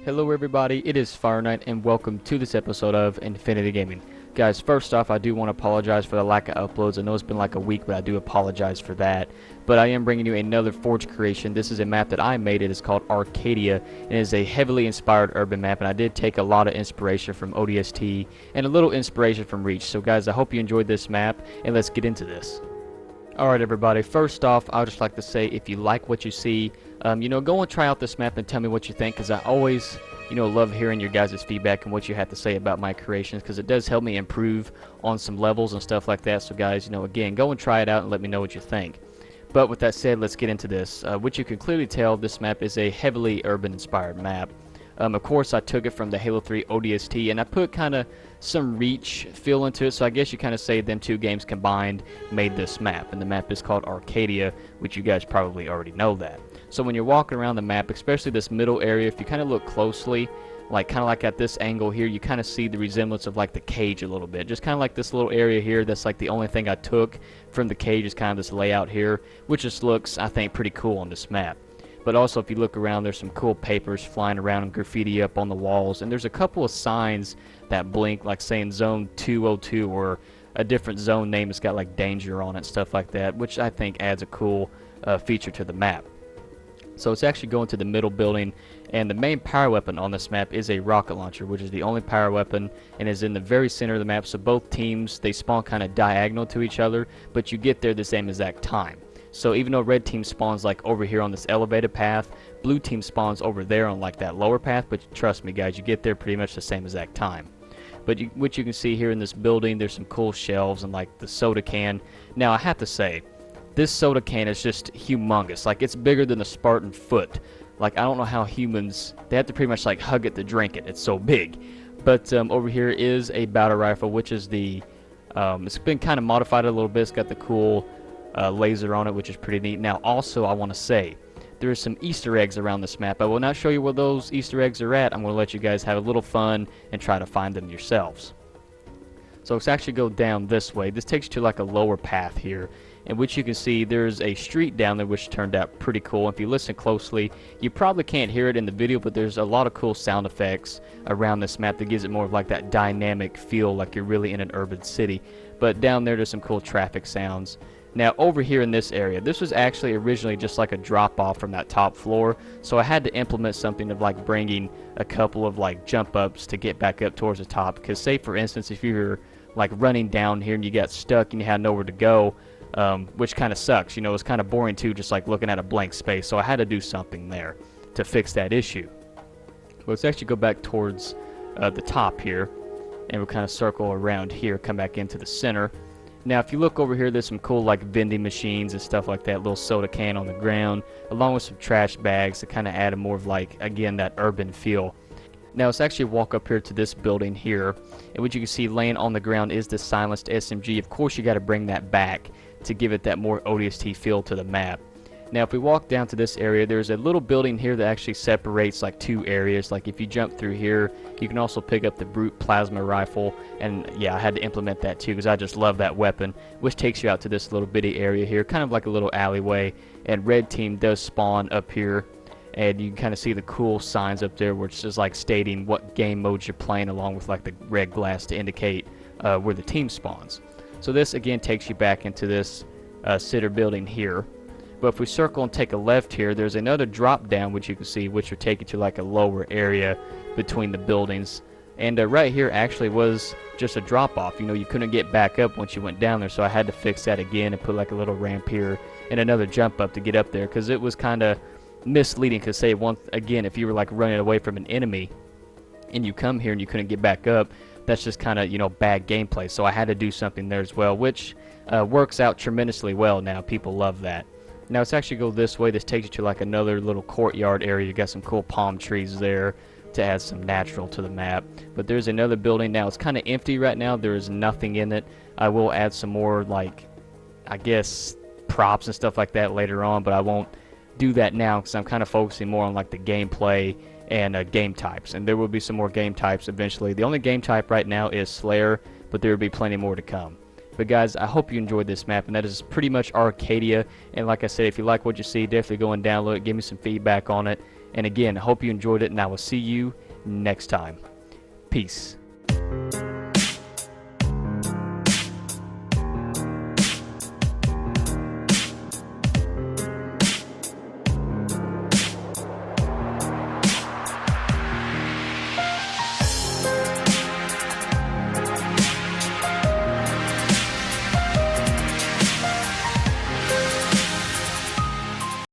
Hello everybody, it is Fire Knight and welcome to this episode of Infinity Gaming. Guys, first off, I do want to apologize for the lack of uploads. I know it's been like a week, but I do apologize for that. But I am bringing you another Forge creation. This is a map that I made. It is called Arcadia, and it is a heavily inspired urban map, and I did take a lot of inspiration from ODST and a little inspiration from Reach. So guys, I hope you enjoyed this map, and let's get into this. Alright everybody, first off, I would just like to say if you like what you see, go and try out this map and tell me what you think, because I always, love hearing your guys' feedback and what you have to say about my creations, because it does help me improve on some levels and stuff like that. So guys, again, go and try it out and let me know what you think. But with that said, let's get into this. Which you can clearly tell, this map is a heavily urban-inspired map. Of course, I took it from the Halo 3 ODST, and I put kind of some Reach feel into it, so I guess you kind of say them two games combined made this map, and the map is called Arcadia, which you guys probably already know that. So when you're walking around the map, especially this middle area, if you kind of look closely, kind of like at this angle here, you kind of see the resemblance of like the cage a little bit. Just kind of like this little area here, that's like the only thing I took from the cage is kind of this layout here, which just looks, I think, pretty cool on this map. But also, if you look around, there's some cool papers flying around and graffiti up on the walls. And there's a couple of signs that blink, like saying Zone 202 or a different zone name that's got like danger on it, stuff like that, which I think adds a cool feature to the map. So it's actually going to the middle building, and the main power weapon on this map is a rocket launcher, which is the only power weapon and is in the very center of the map. So both teams, they spawn kind of diagonal to each other, but you get there the same exact time. So even though red team spawns like over here on this elevated path, blue team spawns over there on like that lower path, but trust me guys, you get there pretty much the same exact time. But what you can see here in this building, there's some cool shelves and like the soda can. Now I have to say, this soda can is just humongous. Like, it's bigger than a Spartan foot. Like, I don't know how humans, they have to pretty much like hug it to drink it. It's so big. But over here is a battle rifle, which is the, it's been kind of modified a little bit. It's got the cool laser on it, which is pretty neat. Now also, I want to say there are some Easter eggs around this map. I will not show you where those Easter eggs are at. I'm going to let you guys have a little fun and try to find them yourselves. So let's actually go down this way. This takes you to like a lower path here, in which you can see there's a street down there, which turned out pretty cool. If you listen closely, you probably can't hear it in the video, but there's a lot of cool sound effects around this map that gives it more of like that dynamic feel, like you're really in an urban city. But down there's some cool traffic sounds. Now over here in this area, this was actually originally just like a drop off from that top floor, so I had to implement something of like bringing a couple of like jump ups to get back up towards the top, because say for instance if you're like running down here and you got stuck and you had nowhere to go, which kind of sucks, it's kind of boring too, just like looking at a blank space, so I had to do something there to fix that issue. Let's actually go back towards the top here, and we'll kind of circle around here, come back into the center. Now if you look over here, there's some cool like vending machines and stuff like that, little soda can on the ground, along with some trash bags to kind of add a more of like, again, that urban feel. Now let's actually walk up here to this building here, and what you can see laying on the ground is the silenced SMG. Of course you got to bring that back to give it that more ODST feel to the map. Now if we walk down to this area, there's a little building here that actually separates like two areas. Like if you jump through here, you can also pick up the Brute Plasma Rifle, and yeah, I had to implement that too because I just love that weapon, which takes you out to this little bitty area here, kind of like a little alleyway, and red team does spawn up here, and you can kind of see the cool signs up there which is like stating what game modes you're playing, along with like the red glass to indicate where the team spawns. So this again takes you back into this center building here. But if we circle and take a left here, there's another drop down which you can see, which would take you to like a lower area between the buildings. And right here actually was just a drop off. You couldn't get back up once you went down there, so I had to fix that again and put like a little ramp here and another jump up to get up there, because it was kind of misleading. Because say once again, if you were like running away from an enemy and you come here and you couldn't get back up, that's just kind of bad gameplay. So I had to do something there as well, which works out tremendously well now. People love that. Now let's actually go this way. This takes you to like another little courtyard area. You got some cool palm trees there to add some natural to the map. But there's another building. Now it's kind of empty right now. There is nothing in it. I will add some more, like, I guess props and stuff like that later on, but I won't do that now because I'm kind of focusing more on like the gameplay and game types, and there will be some more game types eventually. The only game type right now is Slayer, but there will be plenty more to come. But guys, I hope you enjoyed this map, and that is pretty much Arcadia. And like I said, if you like what you see, definitely go and download it, give me some feedback on it. And again, I hope you enjoyed it, and I will see you next time. Peace.